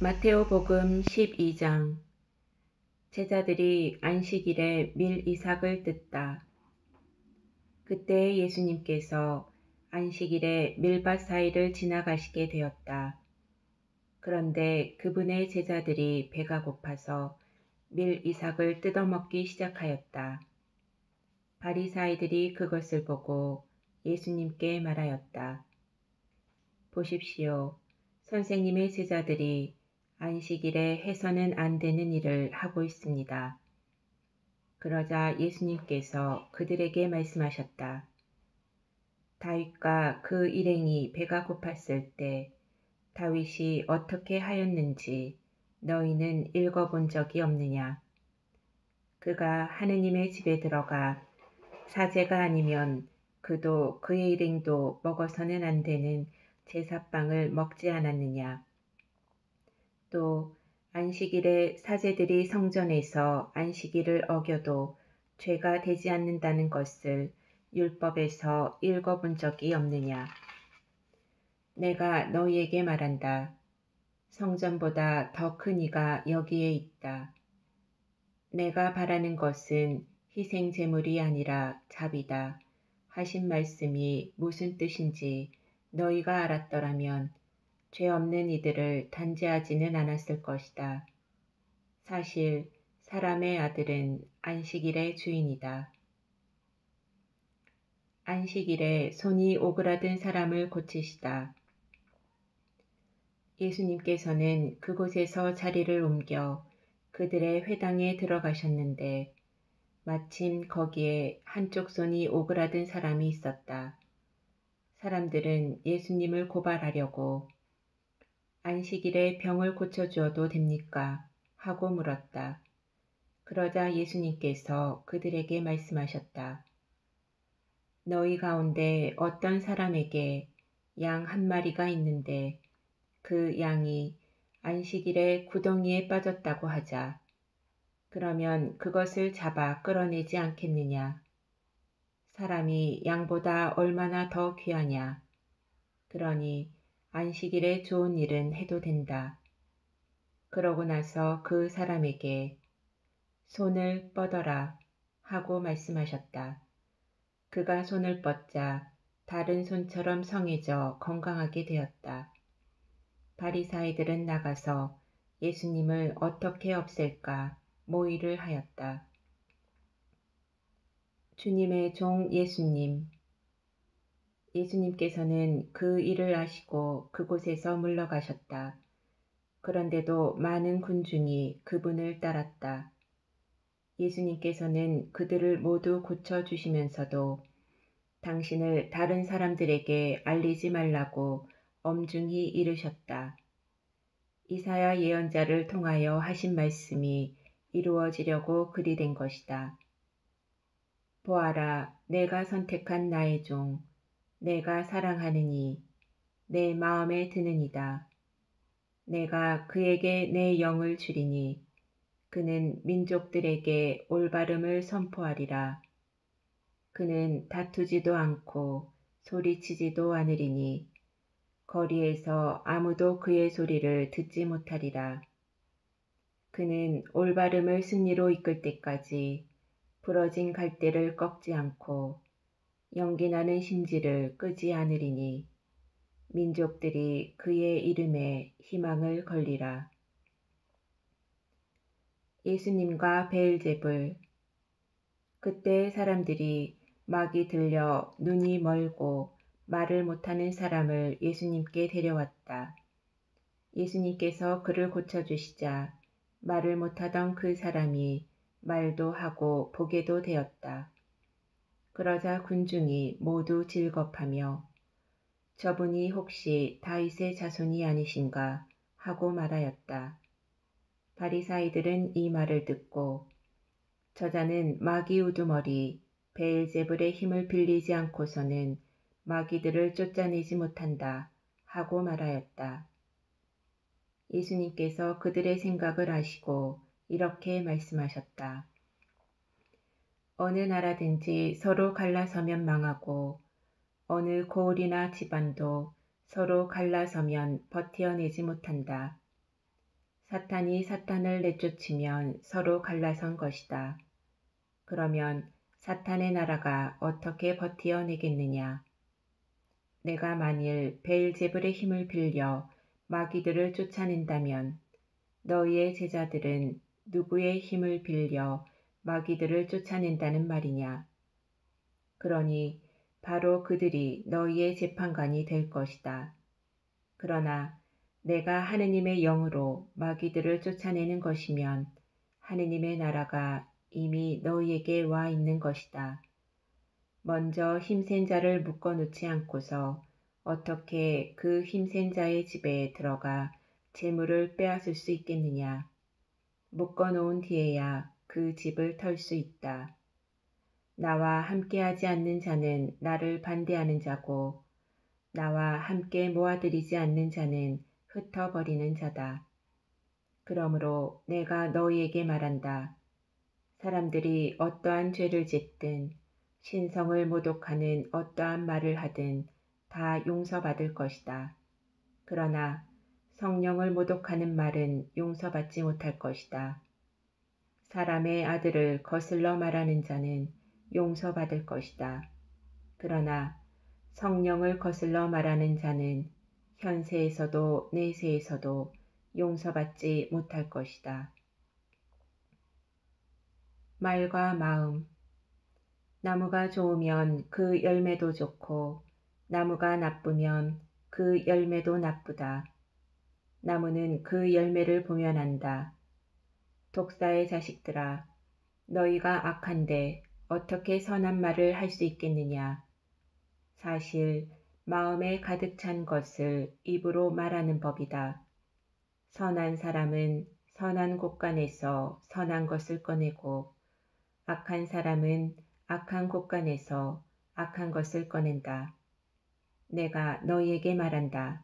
마테오복음 12장. 제자들이 안식일에 밀 이삭을 뜯다. 그때 예수님께서 안식일에 밀밭 사이를 지나가시게 되었다. 그런데 그분의 제자들이 배가 고파서 밀 이삭을 뜯어먹기 시작하였다. 바리사이들이 그것을 보고 예수님께 말하였다. 보십시오. 선생님의 제자들이 안식일에 해서는 안 되는 일을 하고 있습니다. 그러자 예수님께서 그들에게 말씀하셨다. 다윗과 그 일행이 배가 고팠을 때 다윗이 어떻게 하였는지 너희는 읽어본 적이 없느냐? 그가 하느님의 집에 들어가 사제가 아니면 그도 그의 일행도 먹어서는 안 되는 제사빵을 먹지 않았느냐? 또 안식일에 사제들이 성전에서 안식일을 어겨도 죄가 되지 않는다는 것을 율법에서 읽어본 적이 없느냐? 내가 너희에게 말한다. 성전보다 더 큰 이가 여기에 있다. 내가 바라는 것은 희생 제물이 아니라 자비다 하신 말씀이 무슨 뜻인지 너희가 알았더라면 죄 없는 이들을 단죄하지는 않았을 것이다. 사실 사람의 아들은 안식일의 주인이다. 안식일에 손이 오그라든 사람을 고치시다. 예수님께서는 그곳에서 자리를 옮겨 그들의 회당에 들어가셨는데 마침 거기에 한쪽 손이 오그라든 사람이 있었다. 사람들은 예수님을 고발하려고 안식일에 병을 고쳐주어도 됩니까? 하고 물었다. 그러자 예수님께서 그들에게 말씀하셨다. 너희 가운데 어떤 사람에게 양 한 마리가 있는데 그 양이 안식일에 구덩이에 빠졌다고 하자. 그러면 그것을 잡아 끌어내지 않겠느냐? 사람이 양보다 얼마나 더 귀하냐? 그러니 안식일에 좋은 일은 해도 된다. 그러고 나서 그 사람에게 손을 뻗어라 하고 말씀하셨다. 그가 손을 뻗자 다른 손처럼 성해져 건강하게 되었다. 바리사이들은 나가서 예수님을 어떻게 없앨까 모의를 하였다. 주님의 종 예수님. 예수님께서는 그 일을 아시고 그곳에서 물러가셨다. 그런데도 많은 군중이 그분을 따랐다. 예수님께서는 그들을 모두 고쳐주시면서도 당신을 다른 사람들에게 알리지 말라고 엄중히 이르셨다. 이사야 예언자를 통하여 하신 말씀이 이루어지려고 그리 된 것이다. 보아라, 내가 선택한 나의 종, 내가 사랑하느니 내 마음에 드느니다. 내가 그에게 내 영을 주리니 그는 민족들에게 올바름을 선포하리라. 그는 다투지도 않고 소리치지도 않으리니 거리에서 아무도 그의 소리를 듣지 못하리라. 그는 올바름을 승리로 이끌 때까지 부러진 갈대를 꺾지 않고 연기나는 심지를 끄지 않으리니 민족들이 그의 이름에 희망을 걸리라. 예수님과 베엘제불. 그때 사람들이 막이 들려 눈이 멀고 말을 못하는 사람을 예수님께 데려왔다. 예수님께서 그를 고쳐주시자 말을 못하던 그 사람이 말도 하고 보게도 되었다. 그러자 군중이 모두 질겁하며 저분이 혹시 다윗의 자손이 아니신가 하고 말하였다. 바리사이들은 이 말을 듣고 저자는 마귀 우두머리 베엘제불의 힘을 빌리지 않고서는 마귀들을 쫓아내지 못한다 하고 말하였다. 예수님께서 그들의 생각을 아시고 이렇게 말씀하셨다. 어느 나라든지 서로 갈라서면 망하고 어느 고을이나 집안도 서로 갈라서면 버티어내지 못한다. 사탄이 사탄을 내쫓으면 서로 갈라선 것이다. 그러면 사탄의 나라가 어떻게 버티어내겠느냐? 내가 만일 베엘제불의 힘을 빌려 마귀들을 쫓아낸다면 너희의 제자들은 누구의 힘을 빌려 마귀들을 쫓아낸다는 말이냐? 그러니 바로 그들이 너희의 재판관이 될 것이다. 그러나 내가 하느님의 영으로 마귀들을 쫓아내는 것이면 하느님의 나라가 이미 너희에게 와 있는 것이다. 먼저 힘센 자를 묶어놓지 않고서 어떻게 그 힘센 자의 집에 들어가 재물을 빼앗을 수 있겠느냐. 묶어놓은 뒤에야 그 집을 털 수 있다. 나와 함께하지 않는 자는 나를 반대하는 자고 나와 함께 모아들이지 않는 자는 흩어버리는 자다. 그러므로 내가 너희에게 말한다. 사람들이 어떠한 죄를 짓든 신성을 모독하는 어떠한 말을 하든 다 용서받을 것이다. 그러나 성령을 모독하는 말은 용서받지 못할 것이다. 사람의 아들을 거슬러 말하는 자는 용서받을 것이다. 그러나 성령을 거슬러 말하는 자는 현세에서도 내세에서도 용서받지 못할 것이다. 말과 마음. 나무가 좋으면 그 열매도 좋고 나무가 나쁘면 그 열매도 나쁘다. 나무는 그 열매를 보면 안다. 독사의 자식들아, 너희가 악한데 어떻게 선한 말을 할 수 있겠느냐. 사실 마음에 가득 찬 것을 입으로 말하는 법이다. 선한 사람은 선한 곳간에서 선한 것을 꺼내고 악한 사람은 악한 곳간에서 악한 것을 꺼낸다. 내가 너희에게 말한다.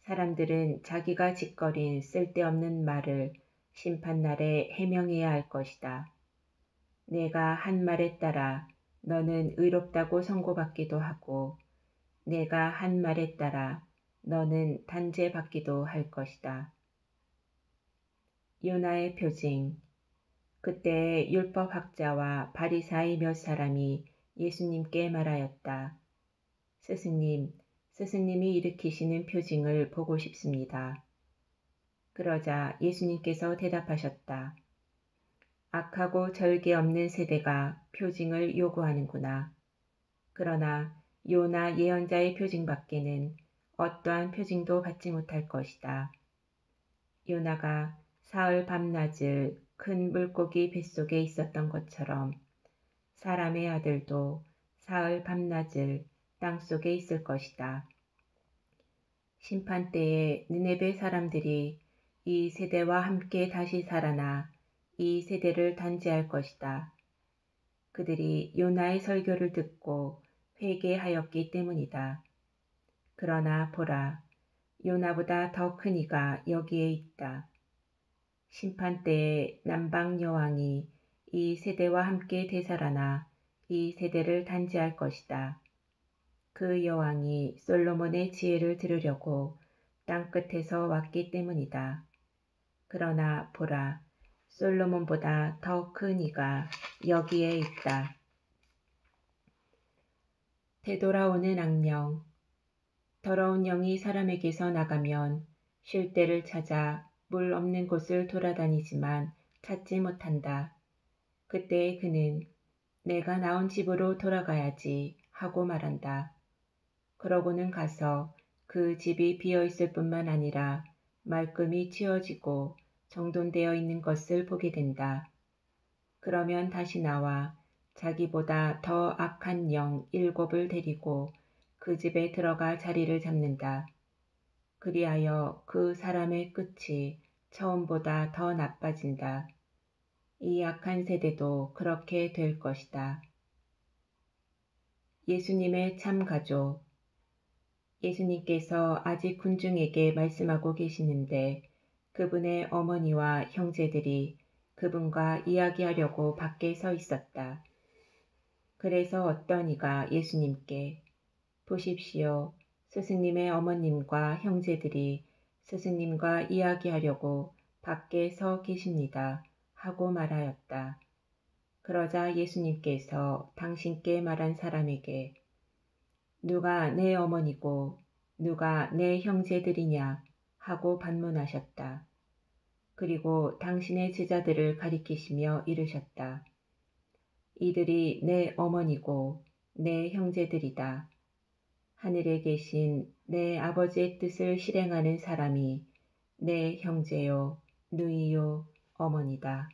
사람들은 자기가 짓거린 쓸데없는 말을 심판날에 해명해야 할 것이다. 내가 한 말에 따라 너는 의롭다고 선고받기도 하고 내가 한 말에 따라 너는 단죄받기도 할 것이다. 요나의 표징. 그때 율법학자와 바리사의 몇 사람이 예수님께 말하였다. 스승님, 스승님이 일으키시는 표징을 보고 싶습니다. 그러자 예수님께서 대답하셨다. 악하고 절개 없는 세대가 표징을 요구하는구나. 그러나 요나 예언자의 표징 밖에는 어떠한 표징도 받지 못할 것이다. 요나가 사흘 밤낮을 큰 물고기 뱃속에 있었던 것처럼 사람의 아들도 사흘 밤낮을 땅속에 있을 것이다. 심판 때에 느네베 사람들이 이 세대와 함께 다시 살아나 이 세대를 단죄할 것이다. 그들이 요나의 설교를 듣고 회개하였기 때문이다. 그러나 보라, 요나보다 더 큰 이가 여기에 있다. 심판 때에 남방 여왕이 이 세대와 함께 되살아나 이 세대를 단죄할 것이다. 그 여왕이 솔로몬의 지혜를 들으려고 땅끝에서 왔기 때문이다. 그러나 보라, 솔로몬보다 더 큰 이가 여기에 있다. 되돌아오는 악령. 더러운 영이 사람에게서 나가면 쉴 데를 찾아 물 없는 곳을 돌아다니지만 찾지 못한다. 그때 그는 내가 나온 집으로 돌아가야지 하고 말한다. 그러고는 가서 그 집이 비어있을 뿐만 아니라 말끔히 치워지고 정돈되어 있는 것을 보게 된다. 그러면 다시 나와 자기보다 더 악한 영 7을 데리고 그 집에 들어가 자리를 잡는다. 그리하여 그 사람의 끝이 처음보다 더 나빠진다. 이 악한 세대도 그렇게 될 것이다. 예수님의 참 가족. 예수님께서 아직 군중에게 말씀하고 계시는데 그분의 어머니와 형제들이 그분과 이야기하려고 밖에 서 있었다. 그래서 어떤 이가 예수님께 보십시오. 스승님의 어머님과 형제들이 스승님과 이야기하려고 밖에 서 계십니다. 하고 말하였다. 그러자 예수님께서 당신께 말한 사람에게 누가 내 어머니고 누가 내 형제들이냐 하고 반문하셨다. 그리고 당신의 제자들을 가리키시며 이르셨다. 이들이 내 어머니고 내 형제들이다. 하늘에 계신 내 아버지의 뜻을 실행하는 사람이 내 형제요, 누이요, 어머니다.